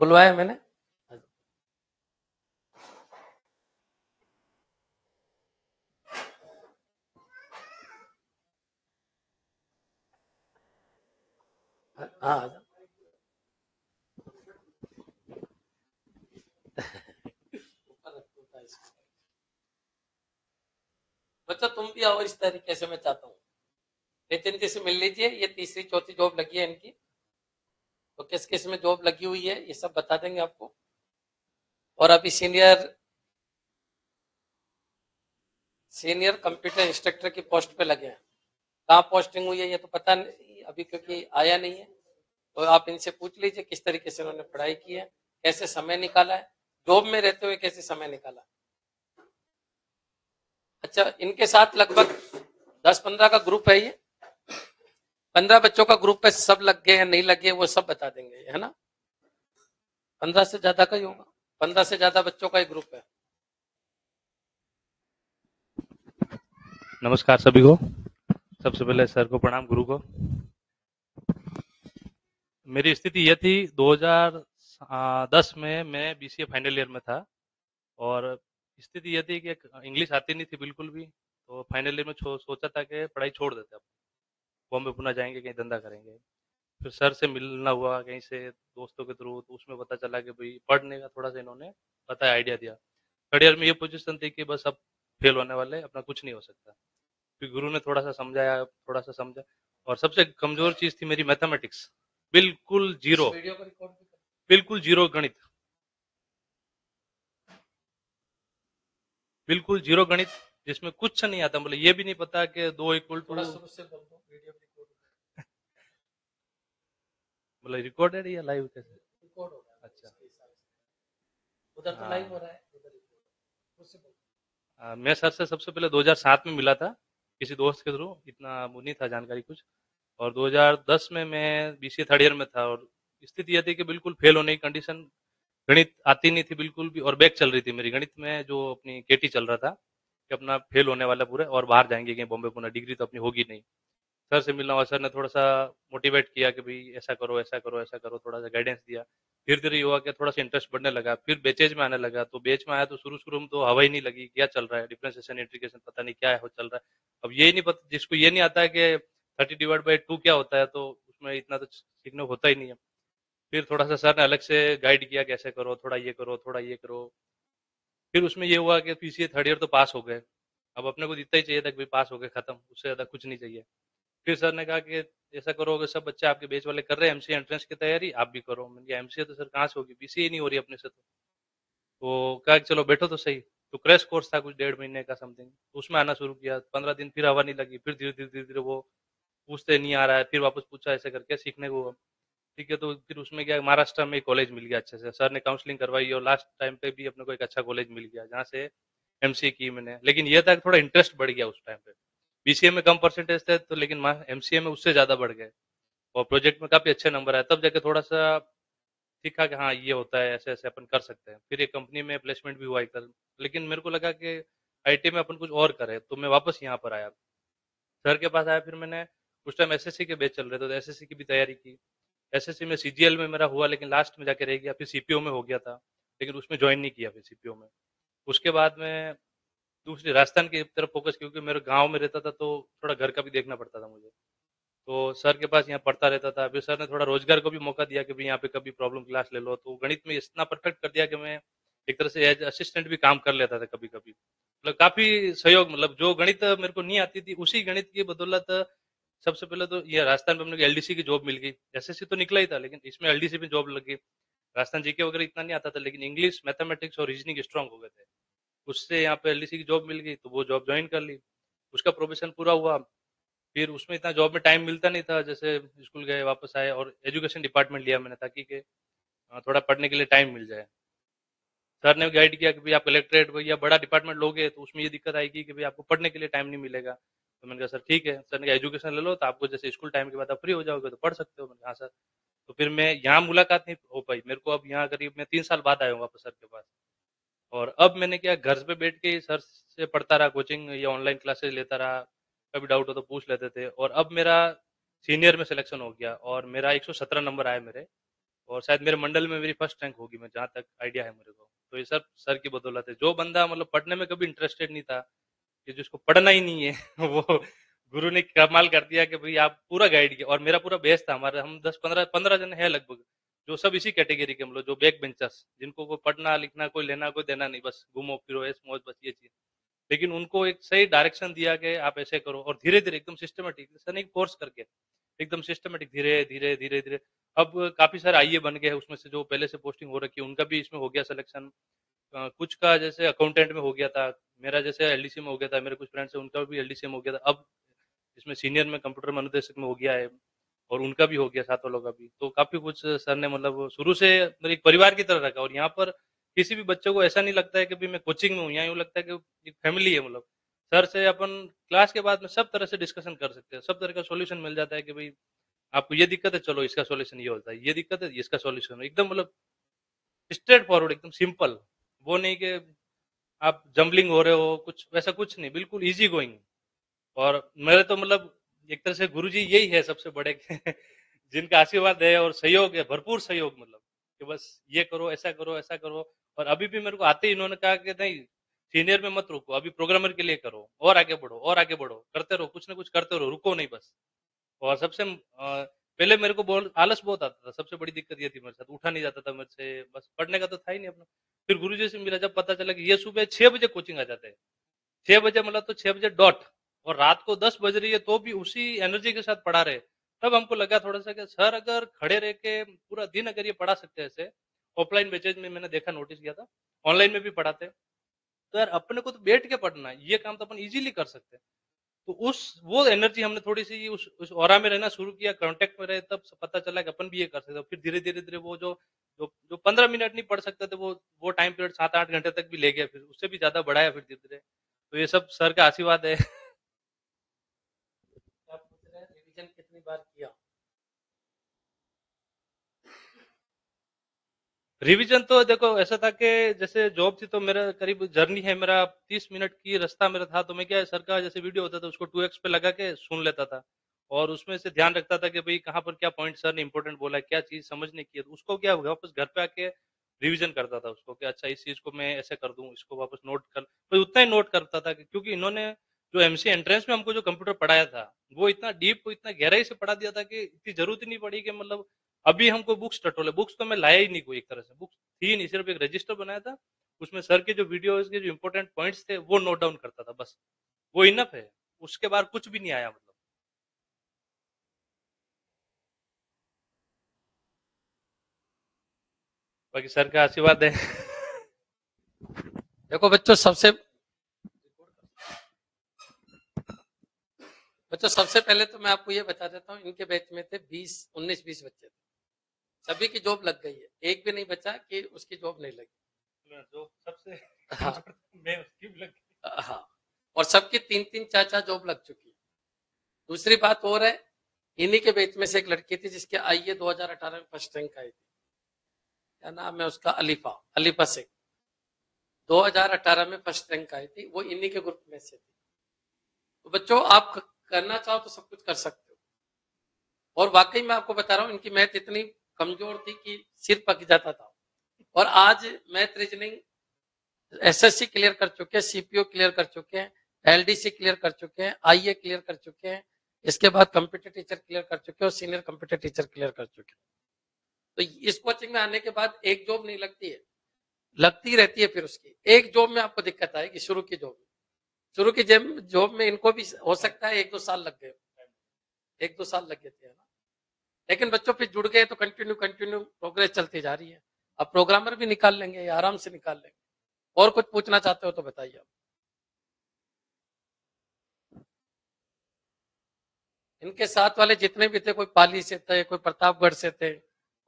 बुलवाया मैंने। हाँ बच्चा तुम भी आओ, इस तरीके से मैं चाहता हूँ। नितिन जी से मिल लीजिए, ये तीसरी चौथी जॉब लगी है इनकी, तो किस किस में जॉब लगी हुई है ये सब बता देंगे आपको। और अभी सीनियर सीनियर कंप्यूटर इंस्ट्रक्टर की पोस्ट पे लगे हैं। कहाँ पोस्टिंग हुई है ये तो पता नहीं अभी, क्योंकि आया नहीं है। तो आप इनसे पूछ लीजिए किस तरीके से उन्होंने पढ़ाई की है, कैसे समय निकाला है, जॉब में रहते हुए कैसे समय निकाला। अच्छा, इनके साथ लगभग 10-15 का ग्रुप है ये। 15 बच्चों का ग्रुप है, सब लग गए या नहीं लगे वो सब बता देंगे, है ना। 15 से ज्यादा का ही होगा, 15 से ज्यादा बच्चों का ही ग्रुप है। नमस्कार सभी को। सबसे पहले सर को प्रणाम, गुरु को। मेरी स्थिति यह थी, 2010 में मैं बीसीए फाइनल ईयर में था और स्थिति यह थी कि इंग्लिश आती नहीं थी बिल्कुल भी। तो फाइनल ईयर में सोचा था कि पढ़ाई छोड़ देते, अब बॉम्बे पुणे जाएंगे, कहीं धंधा करेंगे। फिर सर से मिलना हुआ कहीं से दोस्तों के थ्रू, तो उसमें पता चला कि भाई पढ़ने का थोड़ा सा इन्होंने बताया, आइडिया दिया। थर्ड ईयर में ये पोजीशन थी कि बस अब फेल होने वाले, अपना कुछ नहीं हो सकता। फिर गुरु ने थोड़ा सा समझाया, थोड़ा सा समझा। और सबसे कमजोर चीज थी मेरी मैथमेटिक्स, बिल्कुल जीरो, वीडियो को रिकॉर्ड भी बिल्कुल जीरो गणित, बिल्कुल जीरो गणित, जिसमें कुछ नहीं आता। मतलब ये भी नहीं पता कि दो इक्वल टू, थोड़ा शुरू से बोल दो, वीडियो रिकॉर्ड मतलब रिकॉर्डेड या लाइव कैसे? रिकॉर्ड हो रहा है अच्छा। उसके हिसाब से, उधर तो लाइव हो हाँ, रहा है, उधर रिकॉर्ड उससे बोल। मैं सर से सबसे पहले 2007 में मिला था, किसी दोस्त के थ्रू, इतना वो नहीं था जानकारी कुछ। और 2010 में मैं बीसीए थर्ड ईयर में था और स्थिति यह थी कि बिल्कुल फेल होने की कंडीशन। गणित आती नहीं थी बिल्कुल भी और बैक चल रही थी मेरी गणित में, जो अपनी केटी चल रहा था कि अपना फेल होने वाला पूरा और बाहर जाएंगे कहीं बॉम्बे पुणे, डिग्री तो अपनी होगी नहीं। सर से मिलना हुआ, सर ने थोड़ा सा मोटिवेट किया कि भाई ऐसा करो ऐसा करो ऐसा करो, थोड़ा सा गाइडेंस दिया। धीरे धीरे हुआ कि थोड़ा सा इंटरेस्ट बढ़ने लगा, फिर बेचेज में आने लगा। तो बेच में आया तो शुरू शुरू में तो हवा ही नहीं लगी, क्या चल रहा है, डिफरेंशिएशन इंटीग्रेशन पता नहीं क्या है वो चल रहा है। अब ये नहीं पता, जिसको ये नहीं आता है कि 30/2 क्या होता है, तो उसमें इतना तो सीखने को होता ही नहीं है। फिर थोड़ा सा सर ने अलग से गाइड किया, कैसे करो, थोड़ा ये करो थोड़ा ये करो। फिर उसमें ये हुआ कि पीसीए थर्ड ईयर तो पास हो गए। अब अपने को इतना ही चाहिए था कि भाई पास हो गए, खत्म, उससे ज्यादा कुछ नहीं चाहिए। फिर सर ने कहा कि ऐसा करो, अगर सब बच्चे आपके बेच वाले कर रहे हैं एमसीए एंट्रेंस की तैयारी, आप भी करो। मैंने कहा एमसीए तो सर कहाँ से होगी, बीसीए ही नहीं हो रही अपने से। तो कहा कि चलो बैठो तो सही। तो क्रैश कोर्स था कुछ 1.5 महीने का समथिंग, तो उसमें आना शुरू किया। 15 दिन फिर हवा नहीं लगी, फिर धीरे धीरे वो पूछते नहीं आ रहा है, फिर वापस पूछा, ऐसे करके सीखने को हुआ। ठीक है, तो फिर उसमें क्या, महाराष्ट्र में कॉलेज मिल गया अच्छे से, सर ने काउंसलिंग करवाई और लास्ट टाइम पे भी अपने को एक अच्छा कॉलेज मिल गया जहाँ से एमसीए की मैंने। लेकिन ये था कि थोड़ा इंटरेस्ट बढ़ गया उस टाइम पे। बीसीए में कम परसेंटेज थे तो, लेकिन एमसीए में उससे ज्यादा बढ़ गए और प्रोजेक्ट में काफी अच्छे नंबर आए, तब जाके थोड़ा सा सीखा कि हाँ ये होता है, ऐसे ऐसे अपन कर सकते हैं। फिर एक कंपनी में प्लेसमेंट भी हुआ एक तरह। लेकिन मेरे को लगा कि आईटी में अपन कुछ और करें, तो मैं वापस यहाँ पर आया, सर के पास आया। फिर मैंने, उस टाइम एसएससी के बैच चल रहे थे तो एसएससी की भी तैयारी की। एसएससी में सीजीएल में मेरा हुआ, लेकिन लास्ट में जाके रह गया। फिर सीपीओ में हो गया था, लेकिन उसमें ज्वाइन नहीं किया फिर सीपीओ में। उसके बाद में दूसरी राजस्थान की तरफ फोकस, क्योंकि मेरे गांव में रहता था तो थोड़ा घर का भी देखना पड़ता था मुझे। तो सर के पास यहाँ पढ़ता रहता था। फिर सर ने थोड़ा रोजगार को भी मौका दिया कि भाई यहाँ पे कभी प्रॉब्लम क्लास ले लो। तो गणित में इतना परफेक्ट कर दिया कि मैं एक तरह से एज असिस्टेंट भी काम कर लेता था कभी कभी। मतलब काफी सहयोग, मतलब जो गणित मेरे को नहीं आती थी उसी गणित की बदौलत सबसे पहले तो ये राजस्थान में अपने एलडीसी की जॉब मिल गई। एसएससी तो निकला ही था, लेकिन इसमें एलडीसी में जॉब लगी। राजस्थान जीके वगैरह इतना नहीं आता था, लेकिन इंग्लिश मैथमेटिक्स और रीजनिंग स्ट्रांग हो गए थे। उससे यहाँ पे एलडीसी की जॉब मिल गई, तो वो जॉब ज्वाइन कर ली। उसका प्रोबेशन पूरा हुआ। फिर उसमें इतना जॉब में टाइम मिलता नहीं था, जैसे स्कूल गए वापस आए, और एजुकेशन डिपार्टमेंट लिया मैंने ताकि कि थोड़ा पढ़ने के लिए टाइम मिल जाए। सर ने गाइड किया कि भाई आप कलेक्ट्रेट या बड़ा डिपार्टमेंट लोगे तो उसमें ये दिक्कत आएगी कि भाई आपको पढ़ने के लिए टाइम नहीं मिलेगा। तो मैंने कहा सर ठीक है। सर ने कहा एजुकेशन ले लो, तो आपको जैसे स्कूल टाइम के बाद आप फ्री हो जाओगे तो पढ़ सकते हो। मैंने कहा हाँ सर। तो फिर मैं यहाँ मुलाकात नहीं हो पाई मेरे को, अब यहाँ करीब मैं 3 साल बाद आया हूँ वापस सर के पास। और अब मैंने क्या, घर पे बैठ के सर से पढ़ता रहा, कोचिंग या ऑनलाइन क्लासेस लेता रहा। कभी डाउट हो तो पूछ लेते थे। और अब मेरा सीनियर में सिलेक्शन हो गया और मेरा 117 नंबर आए मेरे। और शायद मेरे मंडल में मेरी फर्स्ट रैंक होगी, मैं जहाँ तक आइडिया है मेरे को। तो ये सब सर की बदौलत है। जो बंदा मतलब पढ़ने में कभी इंटरेस्टेड नहीं था, कि जिसको पढ़ना ही नहीं है वो गुरु ने कमाल कर दिया कि भाई आप पूरा गाइड किया। और मेरा पूरा बेस था, हमारे हम 10-15 जन है लगभग, जो सब इसी कैटेगरी के हम लोग, जो बैक बेंचर्स, जिनको कोई पढ़ना लिखना कोई लेना कोई देना नहीं, बस घूमो फिरो ऐस मौज बस ये चीज। लेकिन उनको एक सही डायरेक्शन दिया कि आप ऐसे करो, और धीरे धीरे एकदम सिस्टमेटिक, सर ने फोर्स करके एकदम सिस्टमेटिक, धीरे धीरे धीरे धीरे। अब काफी सारे आईए बन गए हैं, उसमें से जो पहले से पोस्टिंग हो रखी है उनका भी इसमें हो गया सिलेक्शन। कुछ का जैसे अकाउंटेंट में हो गया था, मेरा जैसे एलडीसी में हो गया था, मेरे कुछ फ्रेंड्स है उनका भी एलडीसी में हो गया था। अब इसमें सीनियर में कंप्यूटर में अनुदेशक में हो गया है, और उनका भी हो गया, सातों लोग अभी। तो काफी कुछ सर ने मतलब शुरू से मेरे एक परिवार की तरह रखा। और यहाँ पर किसी भी बच्चे को ऐसा नहीं लगता है कि भाई मैं कोचिंग में हूँ, यहाँ यूँ लगता है कि एक फैमिली है। मतलब सर से अपन क्लास के बाद में सब तरह से डिस्कशन कर सकते हैं, सब तरह का सॉल्यूशन मिल जाता है कि भाई आपको ये दिक्कत है, चलो इसका सॉल्यूशन ये होता है, ये दिक्कत है इसका सॉल्यूशन, एकदम मतलब स्ट्रेट फॉरवर्ड, एकदम सिंपल। वो नहीं कि आप जम्बलिंग हो रहे हो, कुछ वैसा कुछ नहीं, बिल्कुल इजी गोइंग। और मेरे तो मतलब एक तरह से गुरुजी यही है सबसे बड़े जिनका आशीर्वाद है और सहयोग है, भरपूर सहयोग, मतलब कि बस ये करो, ऐसा करो, ऐसा करो। और अभी भी मेरे को आते ही इन्होंने कहा कि नहीं, सीनियर में मत रुको, अभी प्रोग्रामर के लिए करो, और आगे बढ़ो, और आगे बढ़ो, करते रहो, कुछ ना कुछ करते रहो, रुको नहीं बस। और सबसे पहले मेरे को आलस बहुत आता था, सबसे बड़ी दिक्कत ये थी मेरे साथ, उठा नहीं जाता था मेरे से, बस पढ़ने का तो था ही नहीं अपना। फिर गुरुजी से मिला, जब पता चला कि ये सुबह 6 बजे कोचिंग आ जाते हैं, 6 बजे मतलब तो 6 बजे डॉट, और रात को 10 बज रही है तो भी उसी एनर्जी के साथ पढ़ा रहे। तब हमको लगा थोड़ा सा कि सर अगर खड़े रह के पूरा दिन अगर ये पढ़ा सकते हैं ऐसे, ऑफलाइन बैचेज में मैंने देखा, नोटिस किया था, ऑनलाइन में भी पढ़ाते हैं, तो यार अपने को तो बैठ के पढ़ना है, ये काम तो अपन इजीली कर सकते हैं। तो उस वो एनर्जी हमने थोड़ी सी उस ऑरा में रहना शुरू किया, कांटेक्ट में रहे, तब पता चला कि अपन भी ये कर सकते हैं। फिर धीरे धीरे धीरे वो जो जो 15 मिनट नहीं पढ़ सकते थे, वो टाइम पीरियड 7-8 घंटे तक भी ले गया, फिर उससे भी ज्यादा बढ़ाया फिर धीरे धीरे। तो ये सब सर का आशीर्वाद है। आप पूछ रहे हैं रिवीजन कितनी बार किया? रिवीजन तो देखो ऐसा था कि जैसे जॉब थी तो मेरा करीब जर्नी है, मेरा 30 मिनट की रास्ता मेरा था, तो मैं क्या सर का जैसे वीडियो होता था उसको 2x पे लगा के सुन लेता था, और उसमें से ध्यान रखता था कि भाई कहाँ पर क्या पॉइंट सर ने इंपॉर्टेंट बोला है, क्या चीज समझने की है, तो उसको क्या वापस घर पे आके रिवीजन करता था उसको, कि अच्छा इस चीज को मैं ऐसे कर दूं, इसको वापस नोट कर, तो उतना ही नोट करता था क्योंकि इन्होंने जो एमसी एंट्रेंस में हमको जो कंप्यूटर पढ़ाया था, वो इतना डीप, इतना गहराई से पढ़ा दिया था कि इतनी जरूरत ही नहीं पड़ी कि मतलब अभी हमको बुक्स टटोले। बुक्स तो मैं लाया ही नहीं, कोई एक तरह से बुक्स थी नहीं, सिर्फ एक रजिस्टर बनाया था, उसमें सर के जो वीडियोस के जो इंपॉर्टेंट पॉइंट्स थे वो नोट डाउन करता था, बस वो इनफ है। उसके बाद कुछ भी नहीं आया मतलब। बाकी सर का आशीर्वाद है। देखो बच्चों सबसे पहले तो मैं आपको ये बता देता हूँ, इनके बैच में थे 19-20 बच्चे थे, सभी की जॉब लग गई है, एक भी नहीं बचा कि उसकी जॉब नहीं लगी। जो सबसे हाँ मैं उसकी भी लग हाँ, और सबकी 3-3 4-4 जॉब लग चुकी है। दूसरी बात और है, इन्हीं के बैच में से एक लड़की थी जिसके आईए 2018 में फर्स्ट रैंक आई थी, क्या नाम है उसका, अलीफा शेख, 2018 में फर्स्ट रैंक आई थी, वो इन्हीं के ग्रुप में से थी। तो बच्चों आप करना चाहो तो सब कुछ कर सकते हो, और वाकई मैं आपको बता रहा हूँ इनकी मैथ इतनी कमजोर थी कि सिर पक जाता था, और आज मैथ रीजनिंग एसएससी क्लियर कर चुके हैं, सीपीओ क्लियर कर चुके हैं, एलडीसी क्लियर कर चुके हैं, आईए क्लियर कर चुके हैं, इसके बाद कंप्यूटर टीचर क्लियर कर चुके हैं, और सीनियर कंप्यूटर टीचर क्लियर कर चुके हैं। तो इस कोचिंग में आने के बाद एक जॉब नहीं लगती है, लगती रहती है। फिर उसकी एक जॉब में आपको दिक्कत आएगी, शुरू की जॉब में, शुरू की जॉब में इनको भी हो सकता है 1-2 साल लग गए, 1-2 साल लग गए थे ना, लेकिन बच्चों फिर जुड़ गए तो कंटिन्यू कंटिन्यू प्रोग्रेस चलती जा रही है। अब प्रोग्रामर भी निकाल लेंगे, आराम से निकाल लेंगे। और कुछ पूछना चाहते हो तो बताइए आप। इनके साथ वाले जितने भी थे, कोई पाली से थे, कोई प्रतापगढ़ से थे,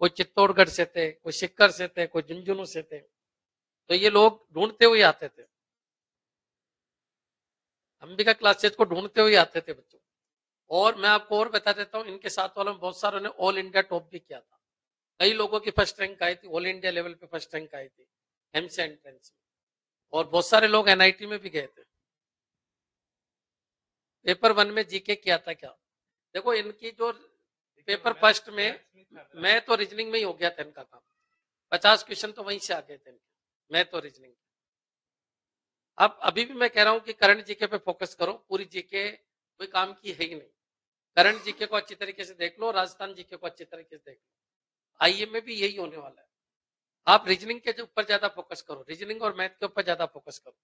कोई चित्तौड़गढ़ से थे, कोई सिक्कर से थे, कोई झुंझुनू से थे, तो ये लोग ढूंढते हुए आते थे, अंबिका क्लासेज को ढूंढते हुए आते थे बच्चों। और मैं आपको और बता देता हूँ, इनके साथ वालों में बहुत सारों ने ऑल इंडिया टॉप भी किया था, कई लोगों की फर्स्ट रैंक आई थी, ऑल इंडिया लेवल पे फर्स्ट रैंक आई थी एमसी एंट्रेंस में, और बहुत सारे लोग एनआईटी में भी गए थे। पेपर 1 में जीके किया था क्या, देखो इनकी जो पेपर फर्स्ट में मैं तो रीजनिंग में ही हो गया था इनका काम, 50 क्वेश्चन तो वहीं से आ गए थे इनके, मैं तो रीजनिंग। अब अभी भी मैं कह रहा हूं कि करंट जीके पे फोकस करो, पूरी जीके कोई काम की है ही नहीं। करंट जीके को अच्छी तरीके से देख लो, राजस्थान जीके को अच्छी तरीके से देख लो। आईए में भी यही होने वाला है। आप रीजनिंग के ऊपर ज्यादा फोकस करो, रीजनिंग और मैथ के ऊपर ज्यादा फोकस करो,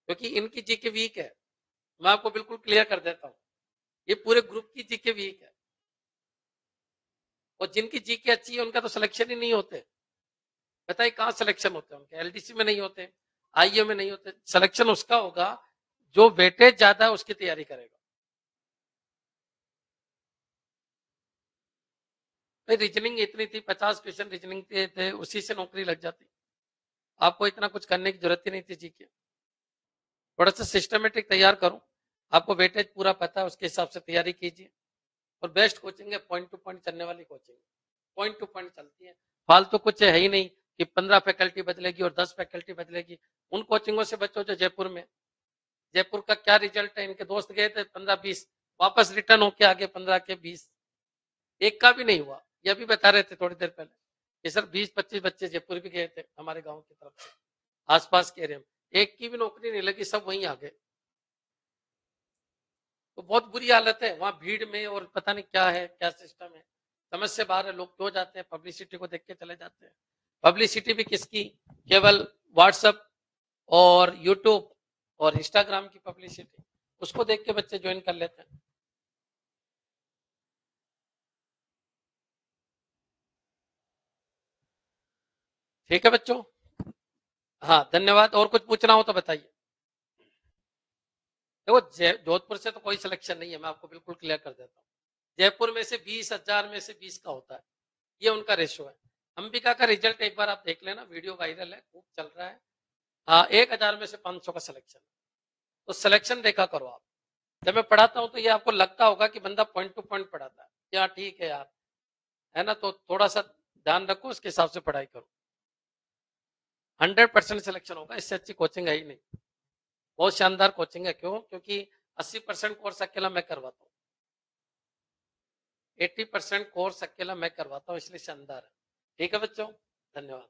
क्योंकि इनकी जीके वीक है। मैं आपको बिल्कुल क्लियर कर देता हूं, ये पूरे ग्रुप की जीके वीक है, और जिनकी जीके अच्छी है उनका तो सिलेक्शन ही नहीं होते। बताइए कहां सिलेक्शन होते हैं उनके? एलडीसी में नहीं होते, आईए में नहीं होते। सिलेक्शन उसका होगा जो वेटेज ज्यादा है उसकी तैयारी करेगा। भाई रीजनिंग इतनी थी, 50 क्वेश्चन रीजनिंग के थे, उसी से नौकरी लग जाती। आपको इतना कुछ करने की जरूरत ही नहीं थी जीके। थोड़ा सा सिस्टमेटिक तैयार करो, आपको वेटेज पूरा पता है, उसके हिसाब से तैयारी कीजिए। और बेस्ट कोचिंग है, पॉइंट टू पॉइंट चलने वाली कोचिंग, पॉइंट टू पॉइंट चलती है। फालतू कुछ है ही नहीं कि 15 फैकल्टी बदलेगी और 10 फैकल्टी बदलेगी। उन कोचिंगों से बच्चों जो जयपुर में, जयपुर का क्या रिजल्ट है, इनके दोस्त गए थे 15-20, वापस रिटर्न होके आगे 15 के 20, एक का भी नहीं हुआ। ये भी बता रहे थे थोड़ी देर पहले कि सर 20-25 बच्चे जयपुर भी गए थे हमारे गांव की तरफ से, आसपास के एरिया में, एक की भी नौकरी नहीं लगी, सब वहीं आ गए। तो बहुत बुरी हालत है वहां भीड़ में, और पता नहीं क्या है, क्या सिस्टम है, समझ से बाहर है। लोग क्यों जाते हैं? पब्लिसिटी को देख के चले जाते हैं। पब्लिसिटी भी किसकी? केवल व्हाट्सएप और यूट्यूब और इंस्टाग्राम की पब्लिसिटी, उसको देख के बच्चे ज्वाइन कर लेते हैं। ठीक है बच्चों, हाँ धन्यवाद। और कुछ पूछना हो तो बताइए। देखो जोधपुर से तो कोई सिलेक्शन नहीं है, मैं आपको बिल्कुल क्लियर कर देता हूँ। जयपुर में से 20,000 में से 20 का होता है, ये उनका रेशो है। अंबिका का रिजल्ट एक बार आप देख लेना, वीडियो वायरल है, खूब चल रहा है। हाँ 1,000 में से 500 का सिलेक्शन, तो सिलेक्शन देखा करो आप। जब मैं पढ़ाता हूँ तो ये आपको लगता होगा कि बंदा पॉइंट टू पॉइंट पढ़ाता है, क्या ठीक है यार, है ना? तो थोड़ा सा ध्यान रखो, उसके हिसाब से पढ़ाई करो। 100% सिलेक्शन होगा, इससे अच्छी कोचिंग है ही नहीं। बहुत शानदार कोचिंग है। क्यों? क्योंकि 80% कोर्स अकेला मैं करवाता हूँ, 80% कोर्स अकेला मैं करवाता हूँ, इसलिए शानदार है। ठीक है बच्चों, धन्यवाद।